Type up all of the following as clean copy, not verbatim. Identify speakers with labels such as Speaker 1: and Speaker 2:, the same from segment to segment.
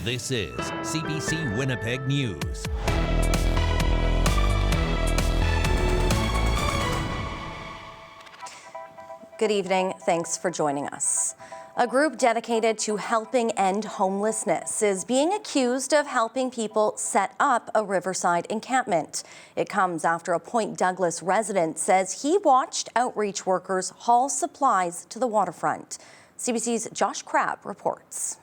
Speaker 1: This is CBC Winnipeg News.
Speaker 2: Good evening. Thanks for joining us. A group dedicated to helping end homelessness is being accused of helping people set up a riverside encampment. It comes after a Point Douglas resident says he watched outreach workers haul supplies to the waterfront. CBC's Josh Crabb reports.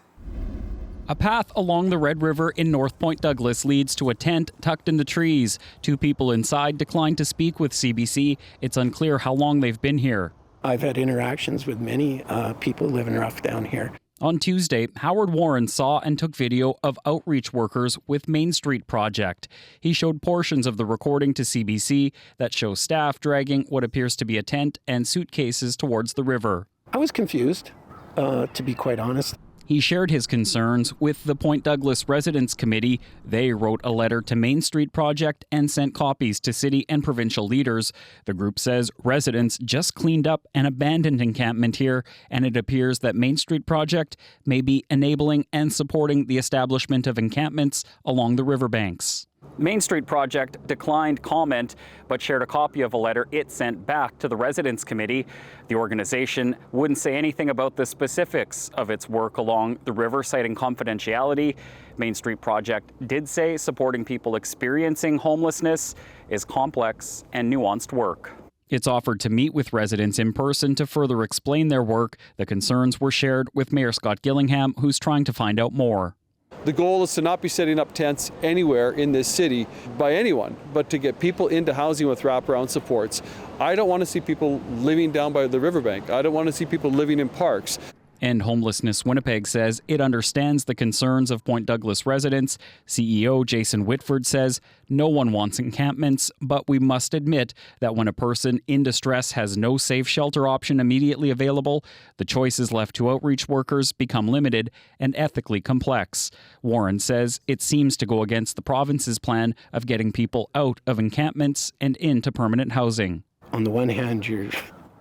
Speaker 3: A path along the Red River in North Point Douglas leads to a tent tucked in the trees. Two people inside declined to speak with CBC. It's unclear how long they've been here.
Speaker 4: I've had interactions with many people living rough down here.
Speaker 3: On Tuesday, Howard Warren saw and took video of outreach workers with Main Street Project. He showed portions of the recording to CBC that show staff dragging what appears to be a tent and suitcases towards the river.
Speaker 4: I was confused, to be quite honest.
Speaker 3: He shared his concerns with the Point Douglas Residents Committee. They wrote a letter to Main Street Project and sent copies to city and provincial leaders. The group says residents just cleaned up an abandoned encampment here, and it appears that Main Street Project may be enabling and supporting the establishment of encampments along the riverbanks. Main Street Project declined comment, but shared a copy of a letter it sent back to the Residents Committee. The organization wouldn't say anything about the specifics of its work along the river, citing confidentiality. Main Street Project did say supporting people experiencing homelessness is complex and nuanced work. It's offered to meet with residents in person to further explain their work. The concerns were shared with Mayor Scott Gillingham, who's trying to find out more.
Speaker 5: The goal is to not be setting up tents anywhere in this city by anyone, but to get people into housing with wraparound supports. I don't want to see people living down by the riverbank. I don't want to see people living in parks.
Speaker 3: End Homelessness Winnipeg says it understands the concerns of Point Douglas residents. CEO Jason Whitford says no one wants encampments, but we must admit that when a person in distress has no safe shelter option immediately available, the choices left to outreach workers become limited and ethically complex. Warren says it seems to go against the province's plan of getting people out of encampments and into permanent housing.
Speaker 4: On the one hand, you're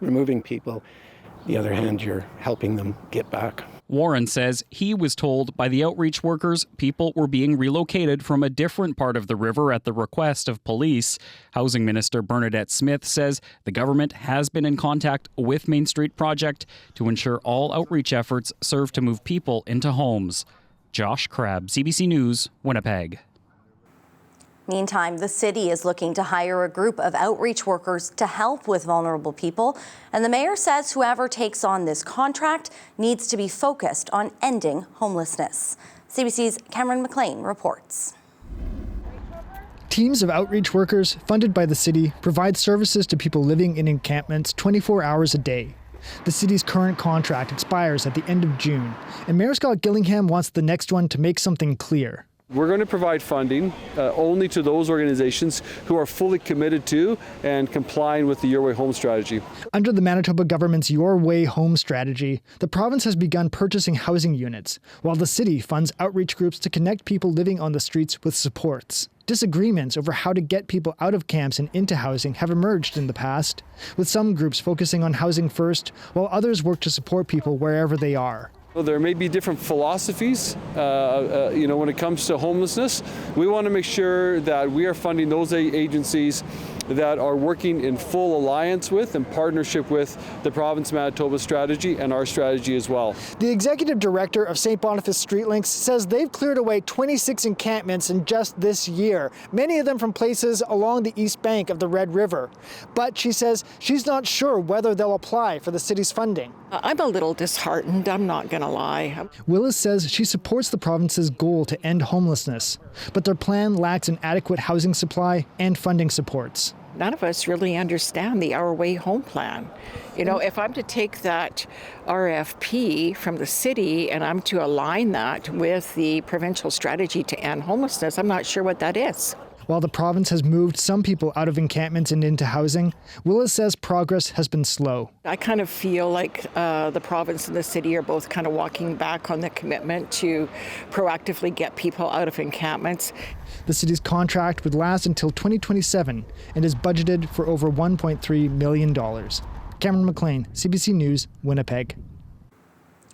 Speaker 4: removing people. The other hand, you're helping them get back.
Speaker 3: Warren says he was told by the outreach workers people were being relocated from a different part of the river at the request of police. Housing Minister Bernadette Smith says the government has been in contact with Main Street Project to ensure all outreach efforts serve to move people into homes. Josh Crabb, CBC News, Winnipeg.
Speaker 2: Meantime, the city is looking to hire a group of outreach workers to help with vulnerable people, and the mayor says whoever takes on this contract needs to be focused on ending homelessness. CBC's Cameron McLean reports.
Speaker 6: Teams of outreach workers funded by the city provide services to people living in encampments 24 hours a day. The city's current contract expires at the end of June, and Mayor Scott Gillingham wants the next one to make something clear.
Speaker 5: We're going to provide funding only to those organizations who are fully committed to and complying with the Your Way Home strategy.
Speaker 6: Under the Manitoba government's Your Way Home strategy, the province has begun purchasing housing units, while the city funds outreach groups to connect people living on the streets with supports. Disagreements over how to get people out of camps and into housing have emerged in the past, with some groups focusing on housing first, while others work to support people wherever they are.
Speaker 5: Well, there may be different philosophies, when it comes to homelessness. We want to make sure that we are funding those agencies that are working in full alliance with and partnership with the province Manitoba strategy and our strategy as well.
Speaker 6: The executive director of St. Boniface Streetlinks says they've cleared away 26 encampments in just this year, many of them from places along the east bank of the Red River. But she says she's not sure whether they'll apply for the city's funding.
Speaker 7: I'm a little disheartened, I'm not going to lie.
Speaker 6: Willis says she supports the province's goal to end homelessness, but their plan lacks an adequate housing supply and funding supports.
Speaker 7: None of us really understand the Our Way Home plan. If I'm to take that RFP from the city and I'm to align that with the provincial strategy to end homelessness, I'm not sure what that is.
Speaker 6: While the province has moved some people out of encampments and into housing, Willis says progress has been slow.
Speaker 7: I kind of feel like the province and the city are both kind of walking back on the commitment to proactively get people out of encampments.
Speaker 6: The city's contract would last until 2027 and is budgeted for over $1.3 million. Cameron McLean, CBC News, Winnipeg.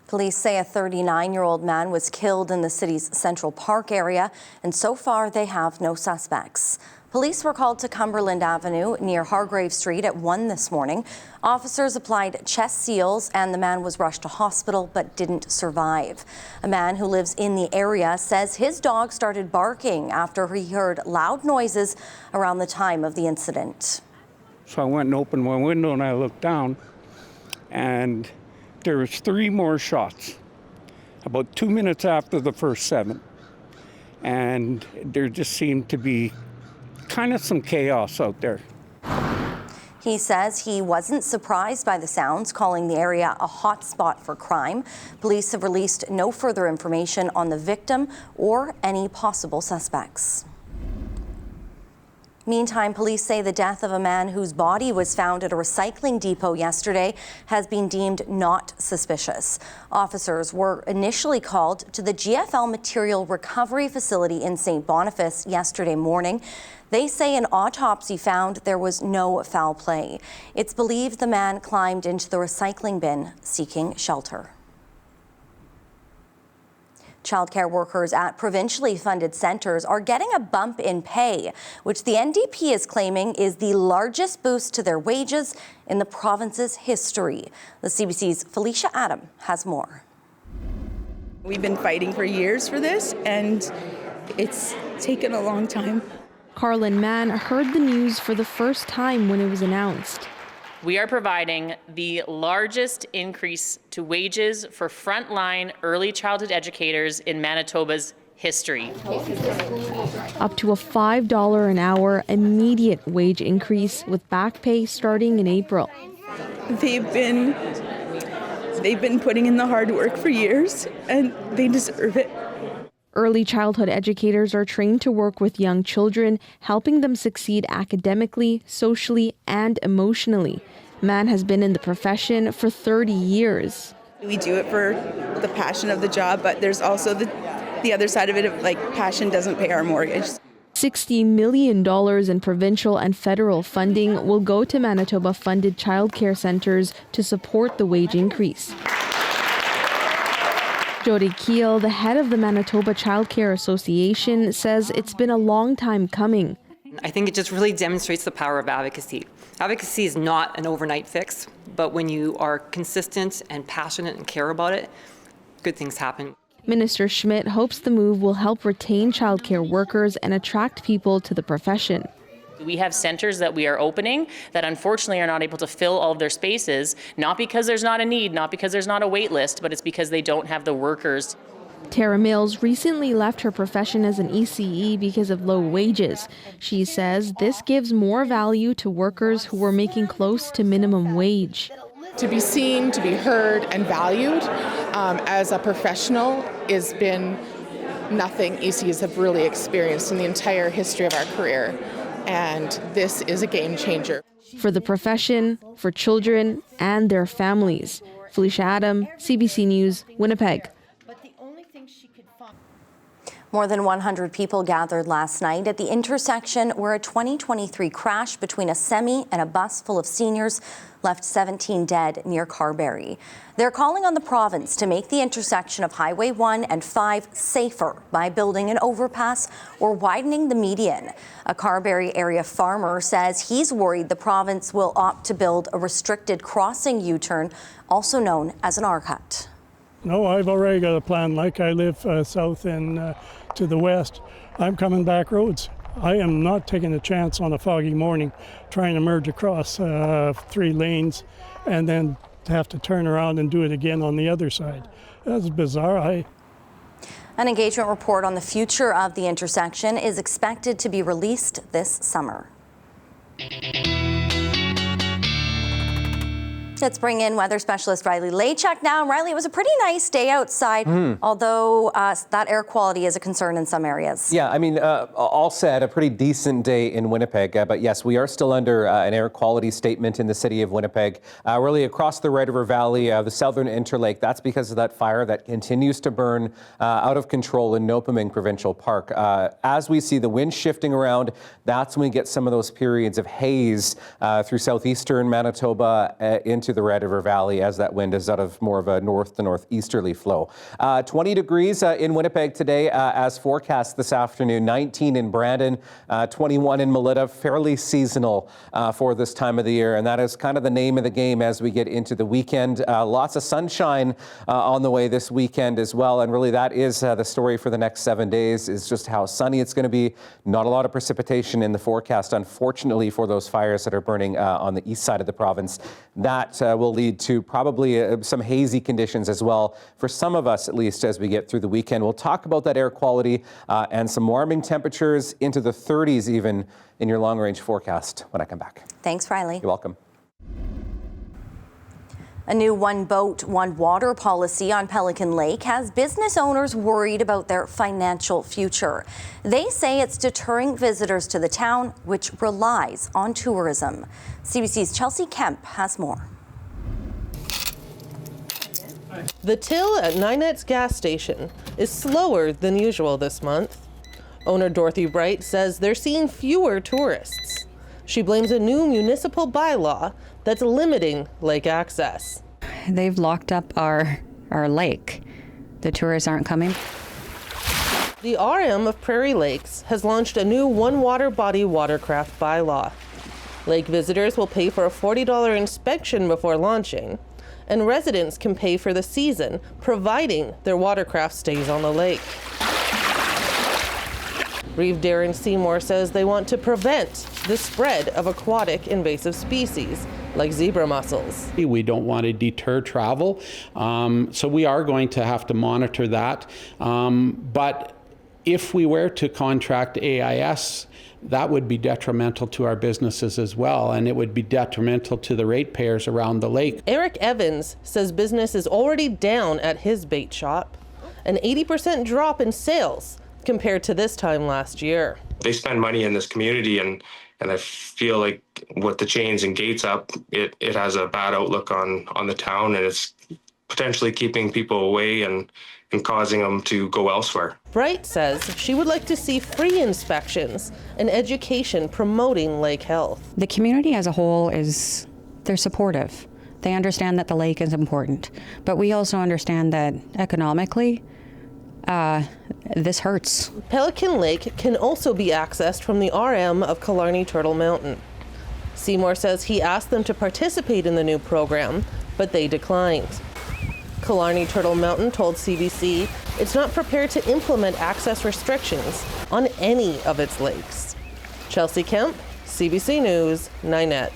Speaker 2: Police say a 39-year-old man was killed in the city's Central Park area, and so far they have no suspects. Police were called to Cumberland Avenue near Hargrave Street at 1 this morning. Officers applied chest seals and the man was rushed to hospital but didn't survive. A man who lives in the area says his dog started barking after he heard loud noises around the time of the incident.
Speaker 8: So I went and opened my window and I looked down, and there was 3 more shots, about 2 minutes after the first 7. And there just seemed to be kind of some chaos out there.
Speaker 2: He says he wasn't surprised by the sounds, calling the area a hot spot for crime. Police have released no further information on the victim or any possible suspects. Meantime, police say the death of a man whose body was found at a recycling depot yesterday has been deemed not suspicious. Officers were initially called to the GFL Material Recovery Facility in St. Boniface yesterday morning. They say an autopsy found there was no foul play. It's believed the man climbed into the recycling bin seeking shelter. Childcare workers at provincially funded centres are getting a bump in pay, which the NDP is claiming is the largest boost to their wages in the province's history. The CBC's Felicia Adam has more.
Speaker 9: We've been fighting for years for this, and it's taken a long time.
Speaker 10: Carlin Mann heard the news for the first time when it was announced.
Speaker 11: We are providing the largest increase to wages for frontline early childhood educators in Manitoba's history.
Speaker 10: Up to a $5 an hour immediate wage increase with back pay starting in April.
Speaker 9: They've been putting in the hard work for years, and they deserve it.
Speaker 10: Early childhood educators are trained to work with young children, helping them succeed academically, socially, and emotionally. Mann has been in the profession for 30 years.
Speaker 9: We do it for the passion of the job, but there's also the other side of it of like passion doesn't pay our mortgage.
Speaker 10: $60 million in provincial and federal funding will go to Manitoba-funded childcare centres to support the wage increase. Jody Keel, the head of the Manitoba Childcare Association, says it's been a long time coming.
Speaker 12: I think it just really demonstrates the power of advocacy. Advocacy is not an overnight fix, but when you are consistent and passionate and care about it, good things happen.
Speaker 10: Minister Schmidt hopes the move will help retain childcare workers and attract people to the profession.
Speaker 11: We have centres that we are opening that unfortunately are not able to fill all of their spaces, not because there's not a need, not because there's not a wait list, but it's because they don't have the workers.
Speaker 10: Tara Mills recently left her profession as an ECE because of low wages. She says this gives more value to workers who were making close to minimum wage.
Speaker 13: To be seen, to be heard and valued as a professional has been nothing ECEs have really experienced in the entire history of our career. And this is a game changer.
Speaker 10: For the profession, for children, and their families. Felicia Adam, CBC News, Winnipeg.
Speaker 2: More than 100 people gathered last night at the intersection where a 2023 crash between a semi and a bus full of seniors left 17 dead near Carberry. They're calling on the province to make the intersection of Highway 1 and 5 safer by building an overpass or widening the median. A Carberry area farmer says he's worried the province will opt to build a restricted crossing U-turn, also known as an R-cut.
Speaker 14: No, I've already got a plan. Like I live south and to the west, I'm coming back roads. I am not taking a chance on a foggy morning trying to merge across 3 lanes and then have to turn around and do it again on the other side. That's bizarre.
Speaker 2: An engagement report on the future of the intersection is expected to be released this summer. Let's bring in weather specialist Riley Laychuk now. Riley, it was a pretty nice day outside, although that air quality is a concern in some areas.
Speaker 15: Yeah, I mean, all said, a pretty decent day in Winnipeg. But yes, we are still under an air quality statement in the city of Winnipeg. Really across the Red River Valley, the southern Interlake, that's because of that fire that continues to burn out of control in Nopaming Provincial Park. As we see the wind shifting around, that's when we get some of those periods of haze through southeastern Manitoba into into the Red River Valley as that wind is out of more of a north to northeasterly flow. 20 degrees in Winnipeg today as forecast this afternoon, 19 in Brandon, 21 in Melita, fairly seasonal for this time of the year. And that is kind of the name of the game as we get into the weekend. Lots of sunshine on the way this weekend as well. And really that is the story for the next 7 days, is just how sunny it's going to be. Not a lot of precipitation in the forecast, unfortunately, for those fires that are burning on the east side of the province. That will lead to probably some hazy conditions as well, for some of us at least, as we get through the weekend. We'll talk about that air quality and some warming temperatures into the 30s even in your long-range forecast when I come back.
Speaker 2: Thanks, Riley.
Speaker 15: You're welcome.
Speaker 2: A new one boat, one water policy on Pelican Lake has business owners worried about their financial future. They say it's deterring visitors to the town, which relies on tourism. CBC's Chelsea Kemp has more.
Speaker 16: The till at Ninette's gas station is slower than usual this month. Owner Dorothy Bright says they're seeing fewer tourists. She blames a new municipal bylaw that's limiting lake access.
Speaker 17: They've locked up our lake. The tourists aren't coming.
Speaker 16: The RM of Prairie Lakes has launched a new one water body watercraft bylaw. Lake visitors will pay for a $40 inspection before launching, and residents can pay for the season, providing their watercraft stays on the lake. Reeve Darren Seymour says they want to prevent the spread of aquatic invasive species like zebra mussels.
Speaker 18: We don't want to deter travel, so we are going to have to monitor that. But if we were to contract AIS, that would be detrimental to our businesses as well, and it would be detrimental to the ratepayers around the lake.
Speaker 16: Eric Evans says business is already down at his bait shop, an 80% drop in sales compared to this time last year.
Speaker 19: They spend money in this community, and I feel like with the chains and gates up, it has a bad outlook on the town, and it's potentially keeping people away and causing them to go elsewhere.
Speaker 16: Bright says she would like to see free inspections and education promoting lake health.
Speaker 17: The community as a whole they're supportive. They understand that the lake is important, but we also understand that economically, this hurts.
Speaker 16: Pelican Lake can also be accessed from the RM of Killarney Turtle Mountain. Seymour says he asked them to participate in the new program, but they declined. Killarney Turtle Mountain told CBC it's not prepared to implement access restrictions on any of its lakes. Chelsea Kemp, CBC News, Ninette.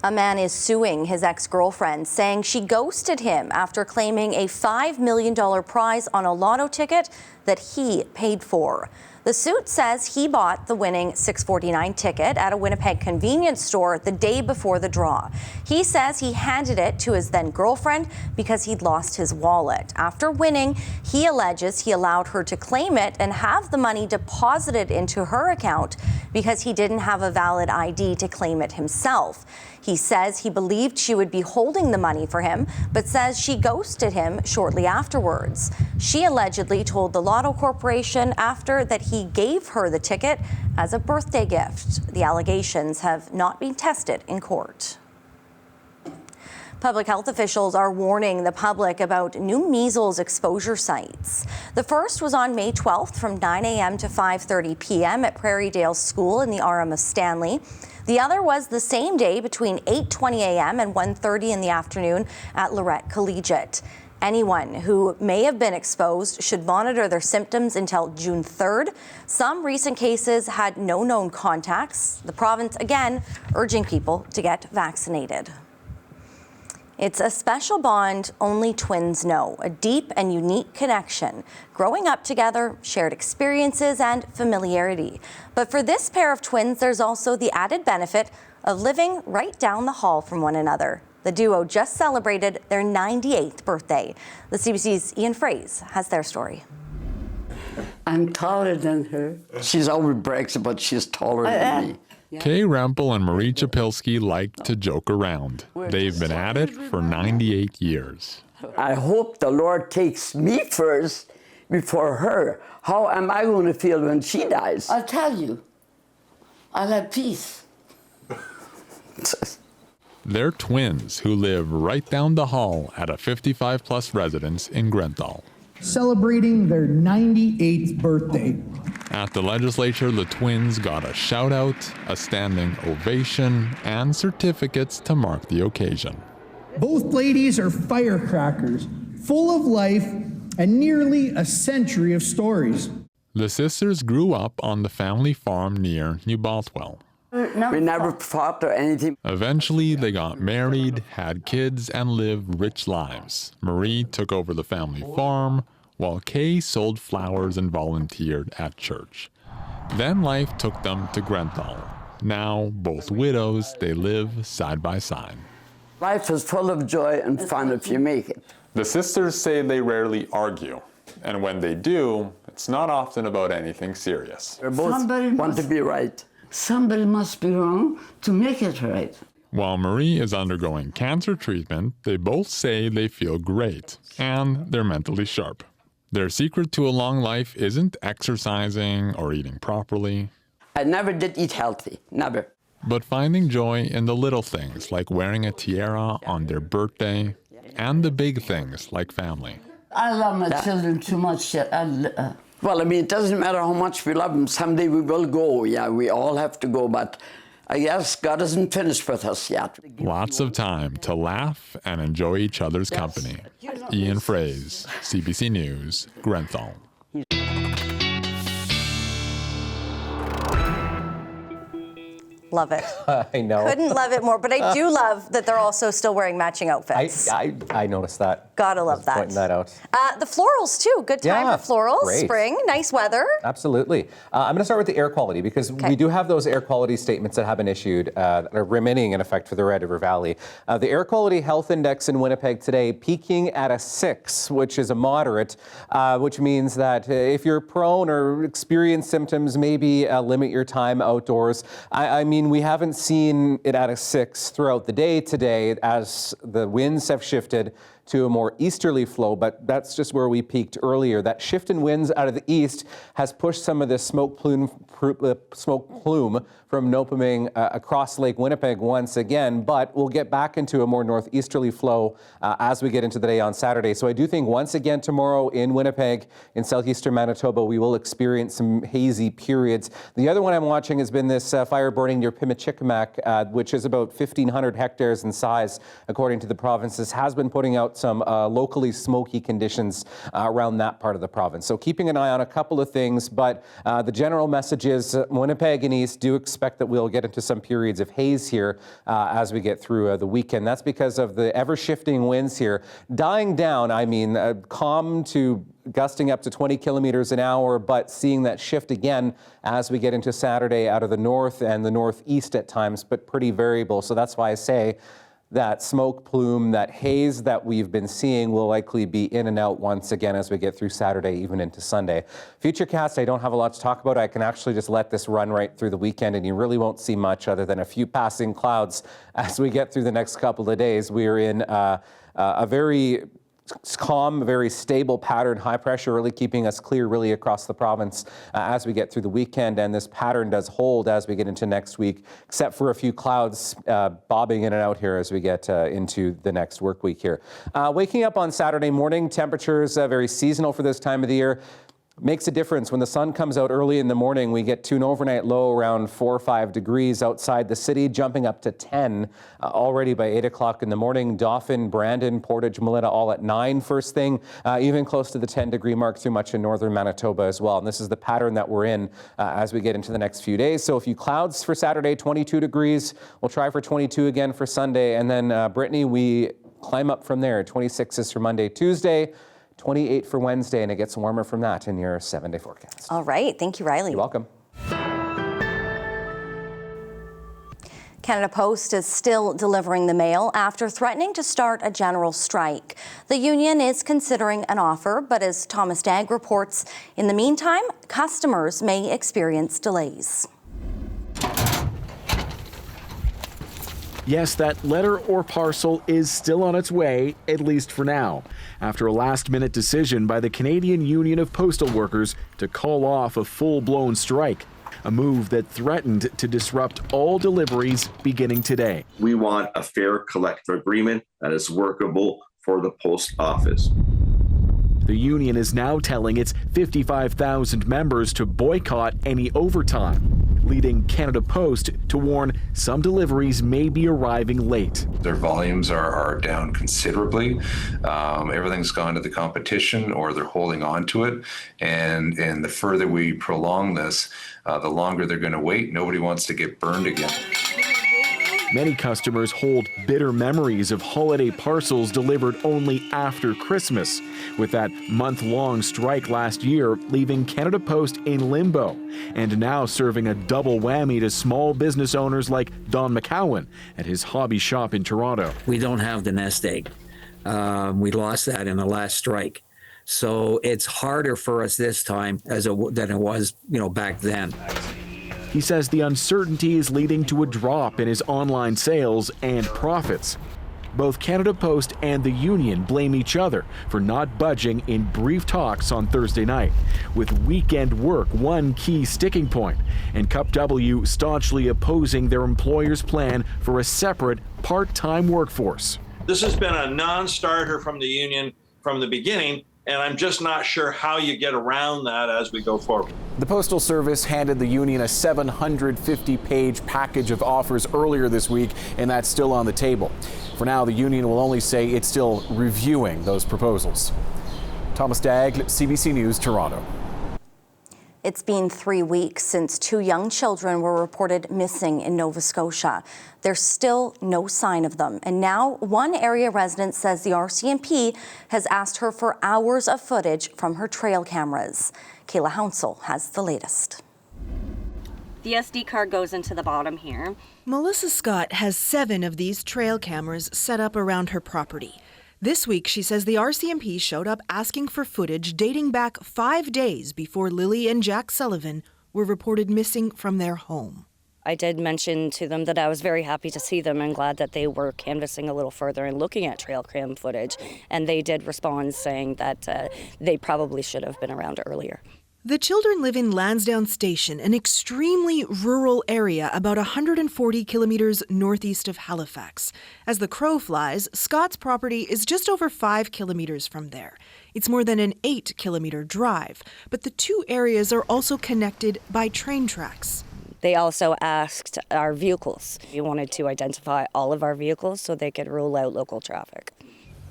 Speaker 2: A man is suing his ex-girlfriend, saying she ghosted him after claiming a $5 million prize on a lotto ticket that he paid for. The suit says he bought the winning $6.49 ticket at a Winnipeg convenience store the day before the draw. He says he handed it to his then-girlfriend because he'd lost his wallet. After winning, he alleges he allowed her to claim it and have the money deposited into her account because he didn't have a valid ID to claim it himself. He says he believed she would be holding the money for him, but says she ghosted him shortly afterwards. She allegedly told the Lotto Corporation after that he gave her the ticket as a birthday gift. The allegations have not been tested in court. Public health officials are warning the public about new measles exposure sites. The first was on May 12th from 9 a.m. to 5:30 p.m. at Prairie Dale School in the RM of Stanley. The other was the same day between 8:20 a.m. and 1:30 in the afternoon at Lorette Collegiate. Anyone who may have been exposed should monitor their symptoms until June 3rd. Some recent cases had no known contacts. The province, again, urging people to get vaccinated. It's a special bond only twins know, a deep and unique connection, growing up together, shared experiences, and familiarity. But for this pair of twins, there's also the added benefit of living right down the hall from one another. The duo just celebrated their 98th birthday. The CBC's Ian Fraze has their story.
Speaker 20: I'm taller than her. She's always brags about she's taller than me.
Speaker 21: Kay Rempel and Marie Chapilski like to joke around. They've been at it for 98 years.
Speaker 20: I hope the Lord takes me first before her. How am I going to feel when she dies? I'll tell you. I'll have peace.
Speaker 21: They're twins who live right down the hall at a 55-plus residence in Grenthal.
Speaker 1: Celebrating their 98th birthday.
Speaker 21: At the legislature, the twins got a shout-out, a standing ovation, and certificates to mark the occasion.
Speaker 1: Both ladies are firecrackers, full of life and nearly a century of stories.
Speaker 21: The sisters grew up on the family farm near New Bothwell.
Speaker 20: We never fought or anything.
Speaker 21: Eventually, they got married, had kids, and lived rich lives. Marie took over the family farm, while Kay sold flowers and volunteered at church. Then life took them to Grenthal. Now, both widows, they live side by side.
Speaker 20: Life is full of joy and fun if you make it.
Speaker 21: The sisters say they rarely argue, and when they do, it's not often about anything serious.
Speaker 20: They both want to be right.
Speaker 22: Somebody must be wrong to make it right.
Speaker 21: While Marie is undergoing cancer treatment, they both say they feel great, and they're mentally sharp. Their secret to a long life isn't exercising or eating properly.
Speaker 20: I never did eat healthy, never.
Speaker 21: But finding joy in the little things like wearing a tiara on their birthday, and the big things like family.
Speaker 22: I love my children too much.
Speaker 20: Well, I mean, it doesn't matter how much we love them. Someday we will go. Yeah, we all have to go, but I guess God isn't finished with us yet.
Speaker 21: Lots of time to laugh and enjoy each other's company. Ian Fraze, CBC News, Grenthal.
Speaker 2: Love it.
Speaker 15: I know.
Speaker 2: Couldn't love it more, but I do love that they're also still wearing matching outfits.
Speaker 15: I noticed that.
Speaker 2: Gotta love that.
Speaker 15: Pointing that out.
Speaker 2: The florals too. Good time for florals.
Speaker 15: Great.
Speaker 2: Spring, nice weather.
Speaker 15: Absolutely. I'm going to start with the air quality because we do have those air quality statements that have been issued that are remaining in effect for the Red River Valley. The air quality health index in Winnipeg today peaking at a 6, which is a moderate, which means that if you're prone or experience symptoms, maybe limit your time outdoors. I mean, we haven't seen it at a 6 throughout the day today as the winds have shifted to a more easterly flow, but that's just where we peaked earlier. That shift in winds out of the east has pushed some of the smoke plume from Nopaming across Lake Winnipeg once again, but we'll get back into a more northeasterly flow as we get into the day on Saturday. So I do think once again tomorrow in Winnipeg, in southeastern Manitoba, we will experience some hazy periods. The other one I'm watching has been this fire burning near Pimicikamak, which is about 1,500 hectares in size, according to the provinces, has been putting out some locally smoky conditions around that part of the province. So keeping an eye on a couple of things, but the general message is Winnipeg and East do expect that we'll get into some periods of haze here as we get through the weekend. That's because of the ever-shifting winds here. Dying down, I mean, calm to gusting up to 20 kilometers an hour, but seeing that shift again as we get into Saturday out of the north and the northeast at times, but pretty variable. So that's why I say that smoke plume, that haze that we've been seeing will likely be in and out once again as we get through Saturday, even into Sunday. Futurecast, I don't have a lot to talk about. I can actually just let this run right through the weekend, and you really won't see much other than a few passing clouds as we get through the next couple of days. We're in a very calm, very stable pattern, high pressure really keeping us clear really across the province as we get through the weekend, and this pattern does hold as we get into next week, except for a few clouds bobbing in and out here as we get into the next work week here. Waking up on Saturday morning, temperatures very seasonal for this time of the year. Makes a difference when the sun comes out early in the morning. We get to an overnight low around 4 or 5 degrees outside the city, jumping up to 10 already by 8 o'clock in the morning. Dauphin, Brandon, Portage, Melita all at 9 first thing, even close to the 10-degree mark through much of northern Manitoba as well. And this is the pattern that we're in as we get into the next few days. So a few clouds for Saturday, 22 degrees. We'll try for 22 again for Sunday. And then Brittany, we climb up from there. 26 is for Monday, Tuesday. 28 for Wednesday, and it gets warmer from that in your 7-day forecast.
Speaker 2: All right. Thank you, Riley.
Speaker 15: You're welcome.
Speaker 2: Canada Post is still delivering the mail after threatening to start a general strike. The union is considering an offer, but as Thomas Dagg reports, in the meantime, customers may experience delays.
Speaker 23: Yes, that letter or parcel is still on its way, at least for now, after a last-minute decision by the Canadian Union of Postal Workers to call off a full-blown strike. a move that threatened to disrupt all deliveries beginning today.
Speaker 3: We want a fair collective agreement that is workable for the post office.
Speaker 23: The union is now telling its 55,000 members to boycott any overtime, leading Canada Post to warn some deliveries may be arriving late.
Speaker 4: Their volumes are down considerably. Everything's gone to the competition, or they're holding on to it. And the further we prolong this, the longer they're going to wait. Nobody wants to get burned again.
Speaker 23: Many customers hold bitter memories of holiday parcels delivered only after Christmas, with that month-long strike last year leaving Canada Post in limbo, and now serving a double whammy to small business owners like Don McCowan at his hobby shop in Toronto.
Speaker 5: We don't have the nest egg. We lost that in the last strike. So it's harder for us this time than it was, back then.
Speaker 23: He says the uncertainty is leading to a drop in his online sales and profits. Both Canada Post and the union blame each other for not budging in brief talks on Thursday night, with weekend work one key sticking point, and Cup W staunchly opposing their employer's plan for a separate part-time workforce.
Speaker 24: This has been a non-starter from the union from the beginning, and I'm just not sure how you get around that as we go forward.
Speaker 23: The Postal Service handed the union a 750-page package of offers earlier this week, and that's still on the table. For now, the union will only say it's still reviewing those proposals. Thomas Dagg, CBC News, Toronto.
Speaker 2: It's been 3 weeks since 2 young children were reported missing in Nova Scotia. There's still no sign of them. And now one area resident says the RCMP has asked her for hours of footage from her trail cameras. Kayla Hounsell has the latest.
Speaker 25: The SD card goes into the bottom here.
Speaker 26: Melissa Scott has 7 of these trail cameras set up around her property. This week, she says the RCMP showed up asking for footage dating back 5 days before Lily and Jack Sullivan were reported missing from their home.
Speaker 25: I did mention to them that I was very happy to see them and glad that they were canvassing a little further and looking at trail cam footage. And they did respond saying that they probably should have been around earlier.
Speaker 26: The children live in Lansdowne Station, an extremely rural area about 140 kilometers northeast of Halifax. As the crow flies, Scott's property is just over 5 kilometers from there. It's more than an 8-kilometer drive, but the 2 areas are also connected by train tracks.
Speaker 25: They also asked our vehicles. We wanted to identify all of our vehicles so they could rule out local traffic.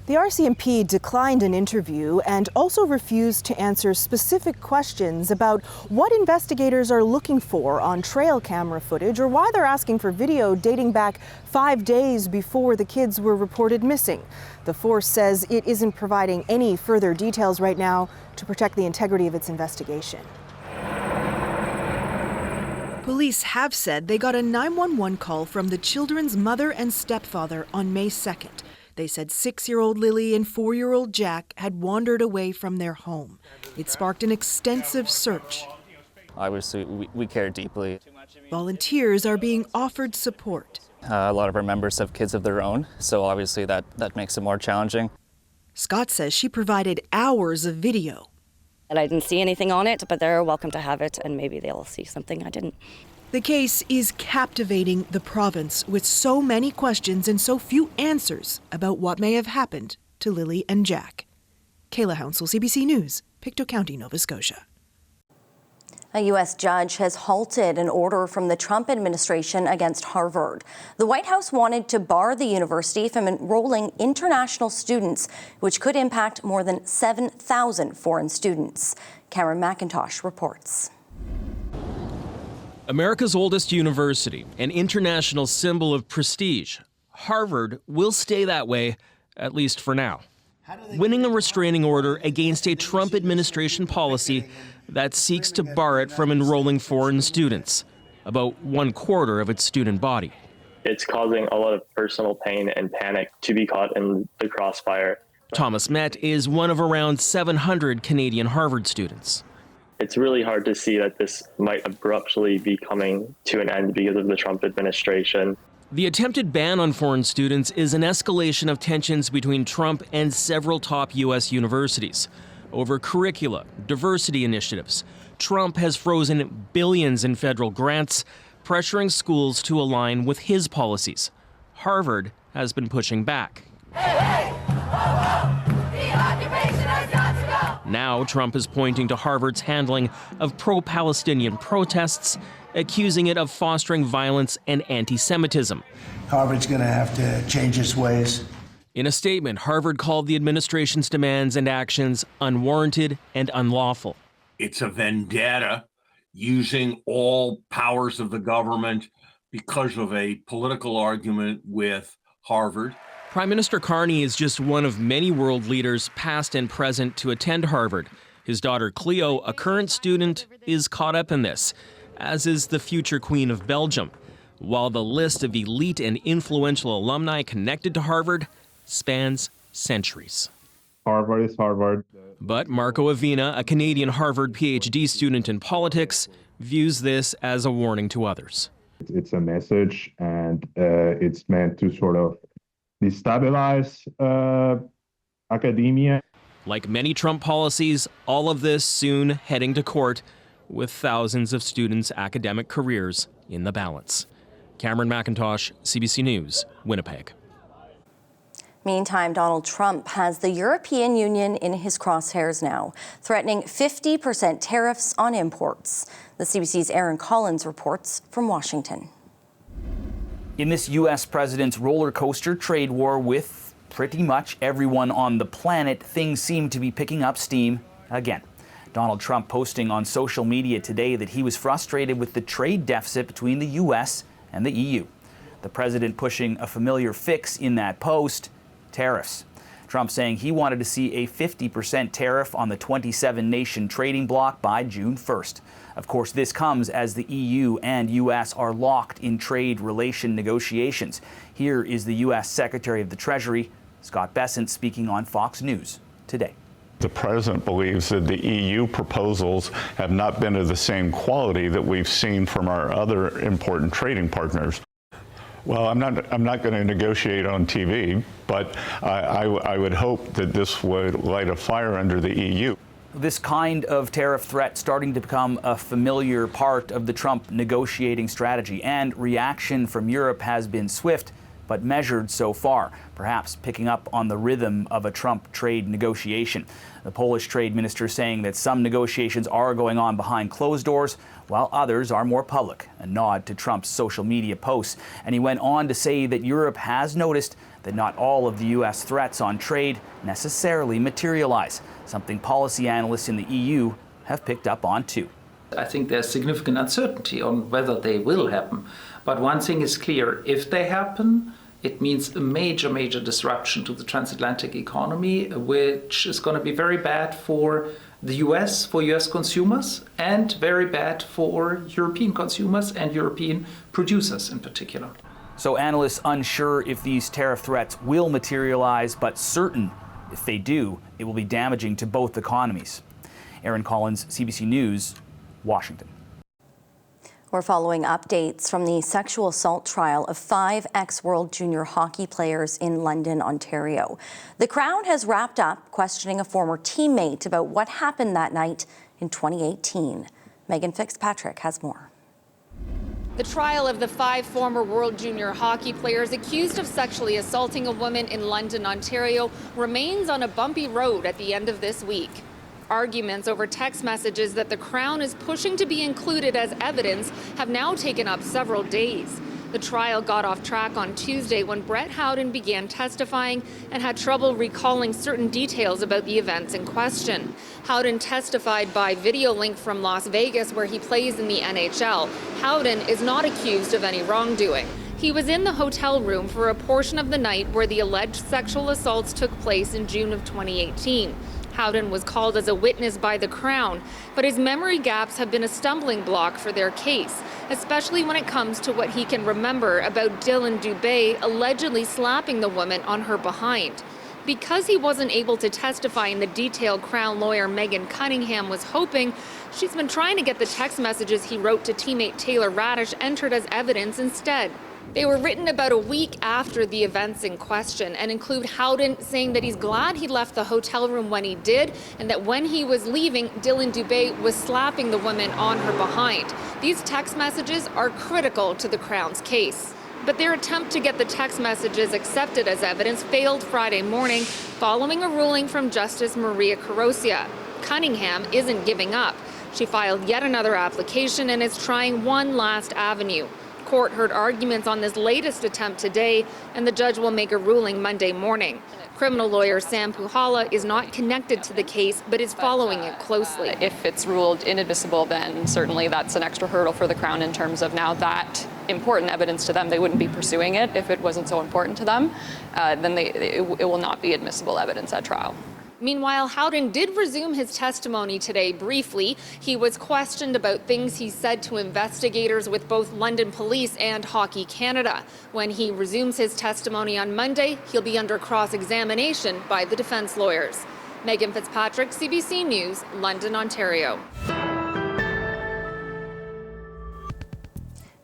Speaker 26: The RCMP declined an interview and also refused to answer specific questions about what investigators are looking for on trail camera footage or why they're asking for video dating back 5 days before the kids were reported missing. The force says it isn't providing any further details right now to protect the integrity of its investigation. Police have said they got a 911 call from the children's mother and stepfather on May 2nd. They said 6-year-old Lily and 4-year-old Jack had wandered away from their home. It sparked an extensive search.
Speaker 27: Obviously, we care deeply.
Speaker 26: Volunteers are being offered support.
Speaker 27: A lot of our members have kids of their own, so obviously that makes it more challenging.
Speaker 26: Scott says she provided hours of video.
Speaker 25: And I didn't see anything on it, but they're welcome to have it, and maybe they'll see something I didn't.
Speaker 26: The case is captivating the province with so many questions and so few answers about what may have happened to Lily and Jack. Kayla Hounsell, CBC News, Pictou County, Nova Scotia.
Speaker 2: A U.S. judge has halted an order from the Trump administration against Harvard. The White House wanted to bar the university from enrolling international students, which could impact more than 7,000 foreign students. Cameron McIntosh reports.
Speaker 28: America's oldest university, an international symbol of prestige, Harvard will stay that way, at least for now. Winning a restraining order against a Trump administration policy that seeks to bar it from enrolling foreign students, about 1/4 of its student body.
Speaker 29: It's causing a lot of personal pain and panic to be caught in the crossfire.
Speaker 28: Thomas Met is one of around 700 Canadian Harvard students.
Speaker 29: It's really hard to see that this might abruptly be coming to an end because of the Trump administration.
Speaker 28: The attempted ban on foreign students is an escalation of tensions between Trump and several top U.S. universities. over curricula, diversity initiatives. Trump has frozen billions in federal grants, pressuring schools to align with his policies. Harvard has been pushing back. Now Trump is pointing to Harvard's handling of pro-Palestinian protests, accusing it of fostering violence and anti-Semitism.
Speaker 6: Harvard's going to have to change its ways.
Speaker 28: In a statement, Harvard called the administration's demands and actions unwarranted and unlawful.
Speaker 7: It's a vendetta using all powers of the government because of a political argument with Harvard.
Speaker 28: Prime Minister Carney is just one of many world leaders, past and present, to attend Harvard. His daughter Cleo, a current student, is caught up in this, as is the future Queen of Belgium. While the list of elite and influential alumni connected to Harvard spans centuries.
Speaker 8: Harvard is Harvard.
Speaker 28: But Marco Avina, a Canadian Harvard PhD student in politics, views this as a warning to others.
Speaker 8: It's a message, and it's meant to sort of destabilize academia.
Speaker 28: Like many Trump policies, all of this soon heading to court, with thousands of students' academic careers in the balance. Cameron McIntosh, CBC News, Winnipeg.
Speaker 2: Meantime, Donald Trump has the European Union in his crosshairs now, threatening 50% tariffs on imports. The CBC's Aaron Collins reports from Washington.
Speaker 9: In this U.S. president's roller coaster trade war with pretty much everyone on the planet, things seem to be picking up steam again. Donald Trump posting on social media today that he was frustrated with the trade deficit between the U.S. and the EU. The president pushing a familiar fix in that post: tariffs. Trump saying he wanted to see a 50% tariff on the 27-nation trading bloc by June 1st. Of course, this comes as the EU and U.S. are locked in trade relation negotiations. Here is the U.S. Secretary of the Treasury, Scott Bessent, speaking on Fox News today.
Speaker 10: The president believes that the EU proposals have not been of the same quality that we've seen from our other important trading partners. Well, I'm not going to negotiate on TV, but I would hope that this would light a fire under the EU.
Speaker 9: This kind of tariff threat starting to become a familiar part of the Trump negotiating strategy, and reaction from Europe has been swift but measured so far, perhaps picking up on the rhythm of a Trump trade negotiation. The Polish trade minister saying that some negotiations are going on behind closed doors, while others are more public, a nod to Trump's social media posts. And he went on to say that Europe has noticed that not all of the U.S. threats on trade necessarily materialize, something policy analysts in the EU have picked up on too.
Speaker 11: I think there's significant uncertainty on whether they will happen. But one thing is clear: if they happen, it means a major disruption to the transatlantic economy, which is going to be very bad for the US, for US consumers, and very bad for European consumers and European producers in particular.
Speaker 9: So analysts unsure if these tariff threats will materialize, but certain if they do, it will be damaging to both economies. Aaron Collins, CBC News, Washington.
Speaker 2: We're following updates from the sexual assault trial of 5 ex-World Junior hockey players in London, Ontario. The Crown has wrapped up questioning a former teammate about what happened that night in 2018. Megan Fitzpatrick has more.
Speaker 12: The trial of the 5 former World Junior hockey players accused of sexually assaulting a woman in London, Ontario, remains on a bumpy road at the end of this week. Arguments over text messages that the Crown is pushing to be included as evidence have now taken up several days. The trial got off track on Tuesday when Brett Howden began testifying and had trouble recalling certain details about the events in question. Howden testified by video link from Las Vegas, where he plays in the NHL. Howden is not accused of any wrongdoing. He was in the hotel room for a portion of the night where the alleged sexual assaults took place in June of 2018. Howden was called as a witness by the Crown, but his memory gaps have been a stumbling block for their case, especially when it comes to what he can remember about Dylan Dubé allegedly slapping the woman on her behind. Because he wasn't able to testify in the detail Crown lawyer Megan Cunningham was hoping, she's been trying to get the text messages he wrote to teammate Taylor Radish entered as evidence instead. They were written about a week after the events in question and include Howden saying that he's glad he left the hotel room when he did and that when he was leaving, Dylan Dubé was slapping the woman on her behind. These text messages are critical to the Crown's case. But their attempt to get the text messages accepted as evidence failed Friday morning following a ruling from Justice Maria Carosia. Cunningham isn't giving up. She filed yet another application and is trying one last avenue. Court heard arguments on this latest attempt today, and the judge will make a ruling Monday morning. Criminal lawyer Sam Puhala is not connected to the case, but is following it closely.
Speaker 1: If it's ruled inadmissible, then certainly that's an extra hurdle for the Crown in terms of now that important evidence to them. They wouldn't be pursuing it if it wasn't so important to them. Then it will not be admissible evidence at trial.
Speaker 12: Meanwhile, Howden did resume his testimony today briefly. He was questioned about things he said to investigators with both London Police and Hockey Canada. When he resumes his testimony on Monday, he'll be under cross-examination by the defense lawyers. Megan Fitzpatrick, CBC News, London, Ontario.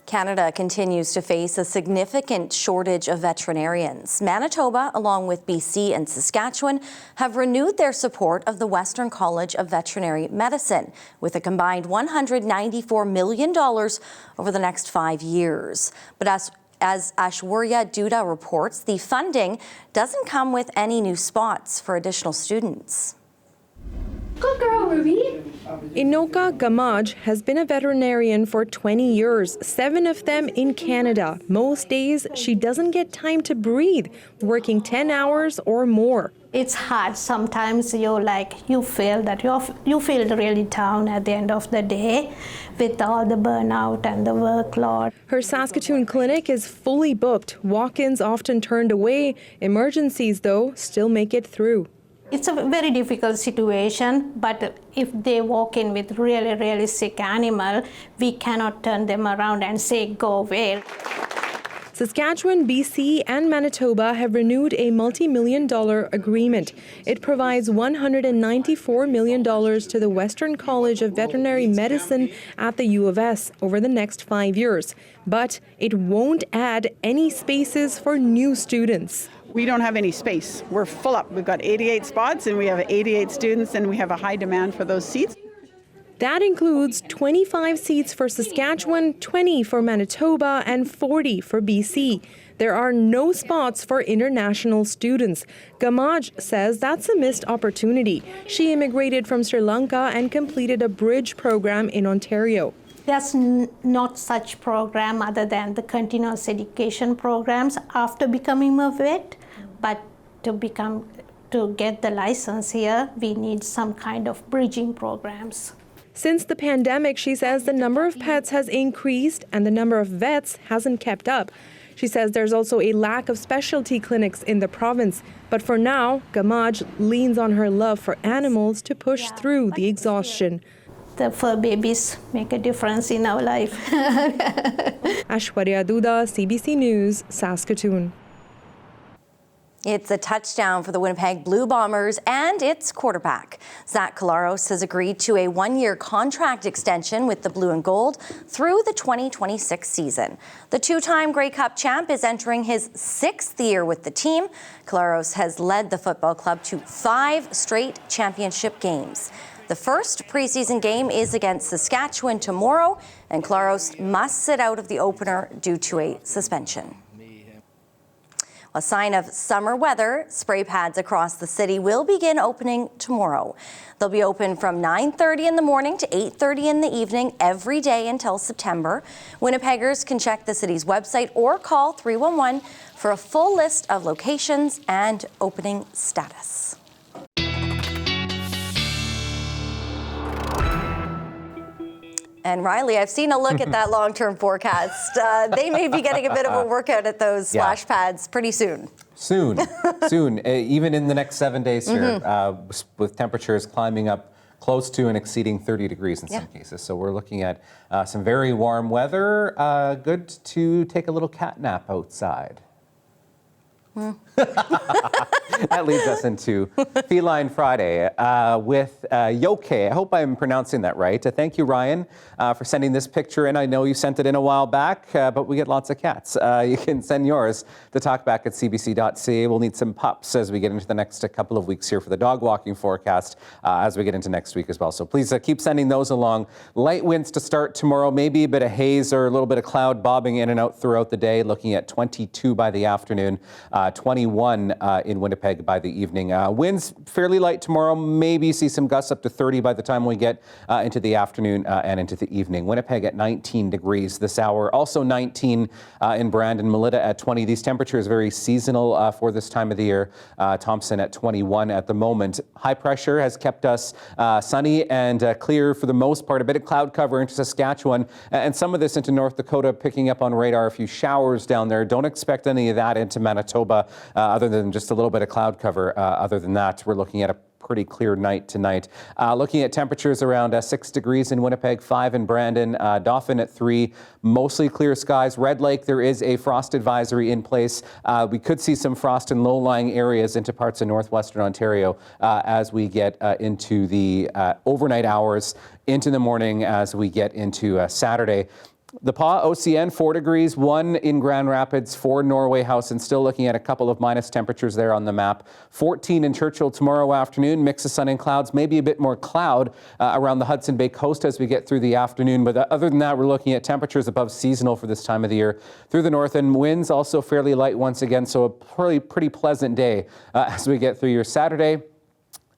Speaker 2: Canada continues to face a significant shortage of veterinarians. Manitoba, along with BC and Saskatchewan, have renewed their support of the Western College of Veterinary Medicine with a combined $194 million over the next 5 years. But as Aishwarya Duda reports, the funding doesn't come with any new spots for additional students.
Speaker 13: Good girl, Ruby. Inoka Gamaj has been a veterinarian for 20 years, 7 of them in Canada. Most days, she doesn't get time to breathe, working 10 hours or more.
Speaker 14: It's hard. Sometimes you feel that you feel really down at the end of the day with all the burnout and the workload.
Speaker 13: Her Saskatoon clinic is fully booked. Walk-ins often turned away. Emergencies, though, still make it through.
Speaker 14: It's a very difficult situation, but if they walk in with really, really sick animal, we cannot turn them around and say, go away.
Speaker 13: Saskatchewan, BC, and Manitoba have renewed a multi-million-dollar agreement. It provides $194 million to the Western College of Veterinary Medicine at the U of S over the next 5 years. But it won't add any spaces for new students.
Speaker 16: We don't have any space. We're full up. We've got 88 spots and we have 88 students and we have a high demand for those seats.
Speaker 13: That includes 25 seats for Saskatchewan, 20 for Manitoba, and 40 for BC. There are no spots for international students. Gamaj says that's a missed opportunity. She immigrated from Sri Lanka and completed a bridge program in Ontario.
Speaker 14: There's not such program other than the continuous education programs after becoming a vet, but to get the license here, we need some kind of bridging programs.
Speaker 13: Since the pandemic, she says the number of pets has increased and the number of vets hasn't kept up. She says there's also a lack of specialty clinics in the province. But for now, Gamaj leans on her love for animals to push through the exhaustion.
Speaker 14: The fur babies make a difference in our life.
Speaker 13: Aishwarya Duda, CBC News, Saskatoon.
Speaker 2: It's a touchdown for the Winnipeg Blue Bombers and its quarterback. Zach Collaros has agreed to a 1-year contract extension with the Blue and Gold through the 2026 season. The 2-time Grey Cup champ is entering his 6th year with the team. Collaros has led the football club to 5 straight championship games. The first preseason game is against Saskatchewan tomorrow, and Collaros must sit out of the opener due to a suspension. A sign of summer weather, spray pads across the city will begin opening tomorrow. They'll be open from 9:30 in the morning to 8:30 in the evening every day until September. Winnipeggers can check the city's website or call 311 for a full list of locations and opening status. And Riley, I've seen a look at that long-term forecast. They may be getting a bit of a workout at those splash pads pretty soon.
Speaker 15: Soon. Even in the next 7 days here, with temperatures climbing up close to and exceeding 30 degrees in some cases. So we're looking at some very warm weather. Good to take a little cat nap outside. That leads us into Feline Friday with Yoke. I hope I'm pronouncing that right. Thank you, Ryan, for sending this picture in. I know you sent it in a while back, but we get lots of cats. You can send yours to talkback@cbc.ca. We'll need some pups as we get into the next couple of weeks here for the dog walking forecast as we get into next week as well. So please keep sending those along. Light winds to start tomorrow, maybe a bit of haze or a little bit of cloud bobbing in and out throughout the day, looking at 22 by the afternoon, 21 in Winnipeg by the evening. Winds fairly light tomorrow, maybe see some gusts up to 30 by the time we get into the afternoon and into the evening. Winnipeg at 19 degrees this hour, also 19 in Brandon, Melita at 20. These temperatures very seasonal for this time of the year. Thompson at 21 at the moment. High pressure has kept us sunny and clear for the most part. A bit of cloud cover into Saskatchewan and some of this into North Dakota, picking up on radar. A few showers down there. Don't expect any of that into Manitoba other than just a little bit of cloud cover. Other than that, we're looking at a pretty clear night tonight. Looking at temperatures around 6 degrees in Winnipeg, 5 in Brandon, Dauphin at 3, mostly clear skies. Red Lake, there is a frost advisory in place. We could see some frost in low-lying areas into parts of northwestern Ontario as we get into the overnight hours, into the morning as we get into Saturday. The Pas, OCN, 4 degrees, 1 in Grand Rapids, 4 Norway House, and still looking at a couple of minus temperatures there on the map. 14 in Churchill tomorrow afternoon, mix of sun and clouds, maybe a bit more cloud around the Hudson Bay coast as we get through the afternoon. But other than that, we're looking at temperatures above seasonal for this time of the year. Through the north, and winds also fairly light once again, so a pretty pleasant day as we get through your Saturday.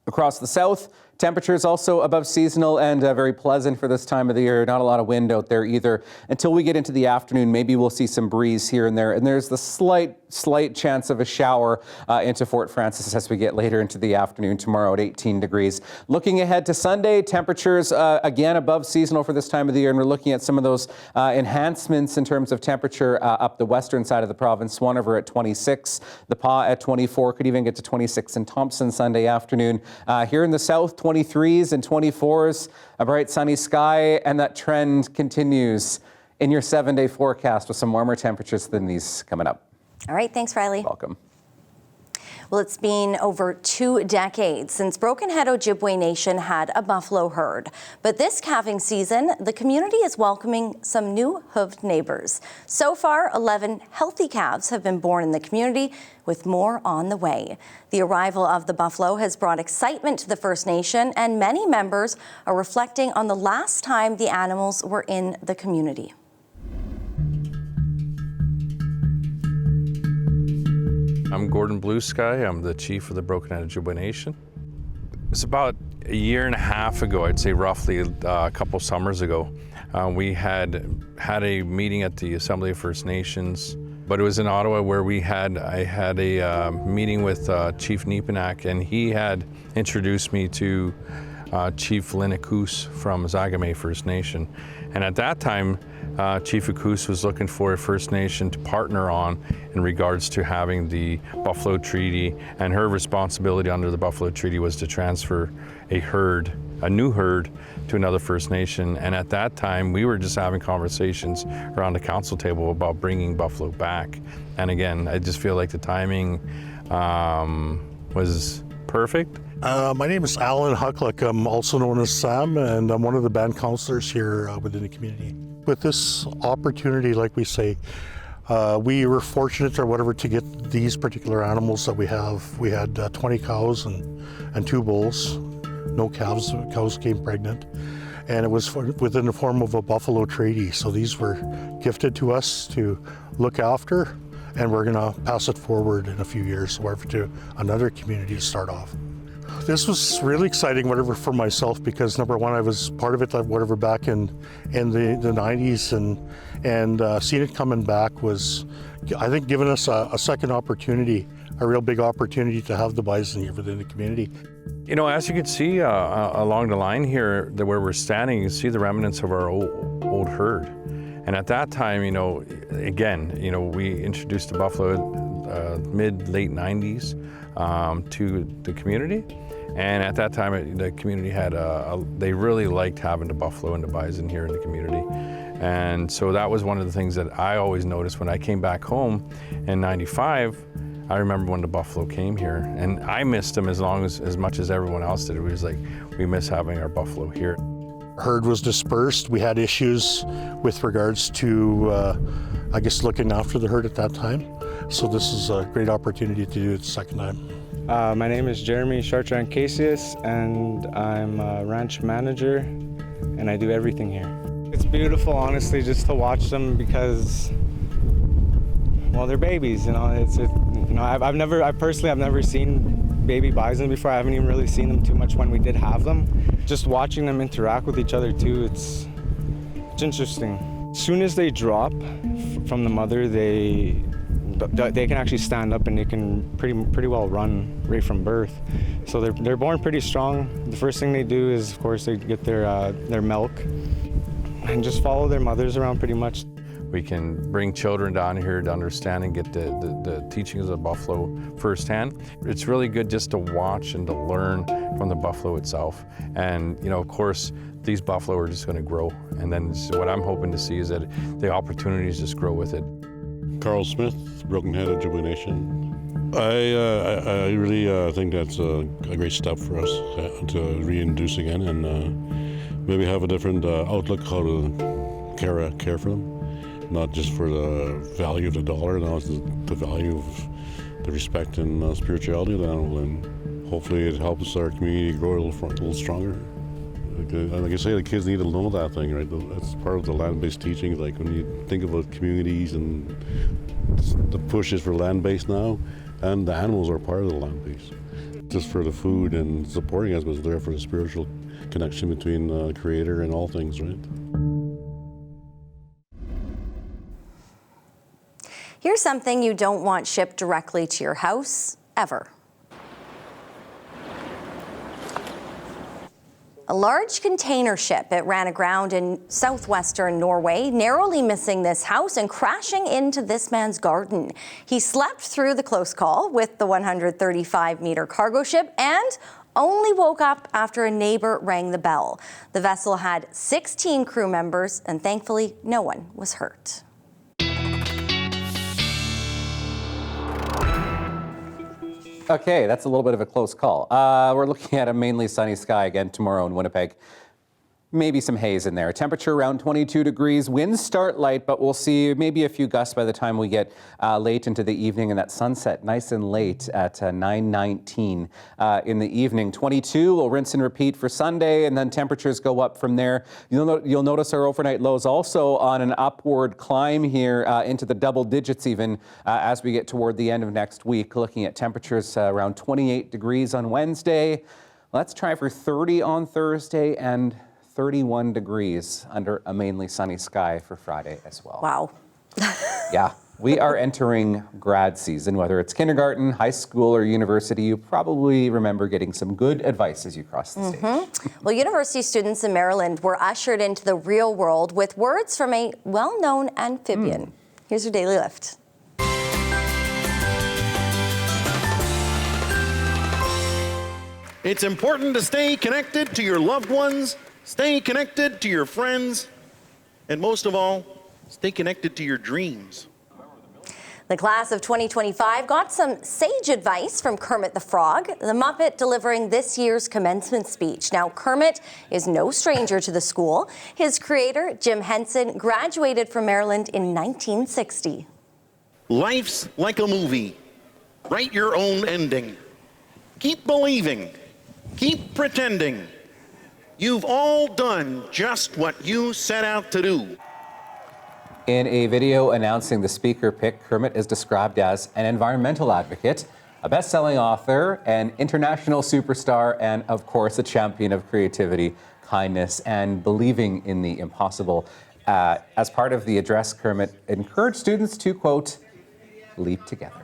Speaker 15: Across the south, temperatures also above seasonal and very pleasant for this time of the year. Not a lot of wind out there either. Until we get into the afternoon, maybe we'll see some breeze here and there. And there's the slight chance of a shower into Fort Frances as we get later into the afternoon tomorrow at 18 degrees. Looking ahead to Sunday, temperatures again above seasonal for this time of the year. And we're looking at some of those enhancements in terms of temperature up the western side of the province. Swanriver at 26, the Pas at 24, could even get to 26 in Thompson Sunday afternoon. Here in the south, 23s and 24s, a bright sunny sky, and that trend continues in your 7-day forecast with some warmer temperatures than these coming up.
Speaker 2: All right, thanks, Riley.
Speaker 15: Welcome.
Speaker 2: Well, it's been over 2 decades since Broken Head Ojibwe Nation had a buffalo herd. But this calving season, the community is welcoming some new hooved neighbors. So far, 11 healthy calves have been born in the community, with more on the way. The arrival of the buffalo has brought excitement to the First Nation, and many members are reflecting on the last time the animals were in the community.
Speaker 3: I'm Gordon Blue Sky. I'm the chief of the Broken Head Ojibwe Nation. It's about a year and a half ago, I'd say roughly a couple summers ago, we had a meeting at the Assembly of First Nations, but it was in Ottawa where I had a meeting with Chief Neepanak, and he had introduced me to Chief Lynn Akus from Zagame First Nation. And at that time, Chief Akus was looking for a First Nation to partner on in regards to having the Buffalo Treaty, and her responsibility under the Buffalo Treaty was to transfer a new herd to another First Nation. And at that time, we were just having conversations around the council table about bringing buffalo back. And again, I just feel like the timing was perfect.
Speaker 4: My name is Alan Hucklick. I'm also known as Sam, and I'm one of the band counselors here within the community. With this opportunity, like we say, we were fortunate or whatever to get these particular animals that we have. We had 20 cows and 2 bulls, no calves. Cows came pregnant, and it was within the form of a buffalo treaty. So these were gifted to us to look after, and we're gonna pass it forward in a few years, whatever, to another community to start off. This was really exciting, whatever, for myself, because number one, I was part of it, whatever, back in the 90s, and seeing it coming back was, I think, giving us a second opportunity, a real big opportunity to have the bison here within the community.
Speaker 3: You know, as you can see along the line here, where we're standing, you can see the remnants of our old herd. And at that time, you know, again, you know, we introduced the buffalo mid-late 90s to the community. And at that time, the community had they really liked having the buffalo and the bison here in the community. And so that was one of the things that I always noticed when I came back home in '95. I remember when the buffalo came here, and I missed them as much as everyone else did. It was like, we miss having our buffalo here.
Speaker 4: Herd was dispersed. We had issues with regards to, I guess, looking after the herd at that time. So this is a great opportunity to do it the second time.
Speaker 5: My name is Jeremy Chartrand-Casius, and I'm a ranch manager, and I do everything here. It's beautiful, honestly, just to watch them because, well, they're babies, you know. I've personally never seen baby bison before. I haven't even really seen them too much when we did have them. Just watching them interact with each other too, it's interesting. As soon as they drop from the mother, they can actually stand up and they can pretty well run right from birth. So they're born pretty strong. The first thing they do is, of course, they get their milk and just follow their mothers around pretty much.
Speaker 3: We can bring children down here to understand and get the teachings of buffalo firsthand. It's really good just to watch and to learn from the buffalo itself. And, you know, of course, these buffalo are just going to grow. And then what I'm hoping to see is that the opportunities just grow with it.
Speaker 17: Carl Smith, Broken Head Ojibwe Nation. I really think that's a great step for us to reintroduce again and maybe have a different outlook how to care for them. Not just for the value of the dollar, now it's the value of the respect and spirituality of the animal, and hopefully it helps our community grow a little stronger. Like I say, the kids need to know that thing, right? That's part of the land-based teaching. Like when you think about communities and the push is for land-based now, and the animals are part of the land-based. Just for the food and supporting us, but there for the spiritual connection between the Creator and all things, right?
Speaker 2: Here's something you don't want shipped directly to your house, ever. A large container ship, it ran aground in southwestern Norway, narrowly missing this house and crashing into this man's garden. He slept through the close call with the 135-meter cargo ship and only woke up after a neighbor rang the bell. The vessel had 16 crew members, and thankfully no one was hurt.
Speaker 15: Okay, that's a little bit of a close call. We're looking at a mainly sunny sky again tomorrow in Winnipeg. Maybe some haze in there. Temperature around 22 degrees. Winds start light, but we'll see maybe a few gusts by the time we get late into the evening, and that sunset nice and late at 9:19 in the evening. 22 will rinse and repeat for Sunday, and then temperatures go up from there. You'll notice our overnight lows also on an upward climb here into the double digits even as we get toward the end of next week. Looking at temperatures around 28 degrees on Wednesday. Let's try for 30 on Thursday and 31 degrees under a mainly sunny sky for Friday as well.
Speaker 2: Wow.
Speaker 15: Yeah, we are entering grad season, whether it's kindergarten, high school, or university. You probably remember getting some good advice as you cross the stage.
Speaker 2: Well, university students in Maryland were ushered into the real world with words from a well-known amphibian. Here's your Daily Lift.
Speaker 18: It's important to stay connected to your loved ones, stay connected to your friends, and most of all, stay connected to your dreams.
Speaker 2: The class of 2025 got some sage advice from Kermit the Frog, the Muppet delivering this year's commencement speech. Now, Kermit is no stranger to the school. His creator, Jim Henson, graduated from Maryland in 1960.
Speaker 18: Life's like a movie. Write your own ending. Keep believing. Keep pretending. You've all done just what you set out to do.
Speaker 15: In a video announcing the speaker pick, Kermit is described as an environmental advocate, a best-selling author, an international superstar, and of course a champion of creativity, kindness, and believing in the impossible. As part of the address, Kermit encouraged students to, quote, leap together.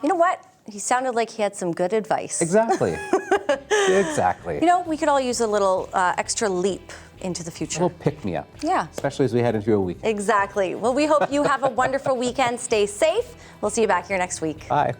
Speaker 2: You know what? He sounded like he had some good advice.
Speaker 15: Exactly. Exactly.
Speaker 2: You know, we could all use a little extra leap into the future.
Speaker 15: A little pick-me-up.
Speaker 2: Yeah.
Speaker 15: Especially as we head into a week.
Speaker 2: Exactly. Well, we hope you have a wonderful weekend. Stay safe. We'll see you back here next week.
Speaker 15: Bye.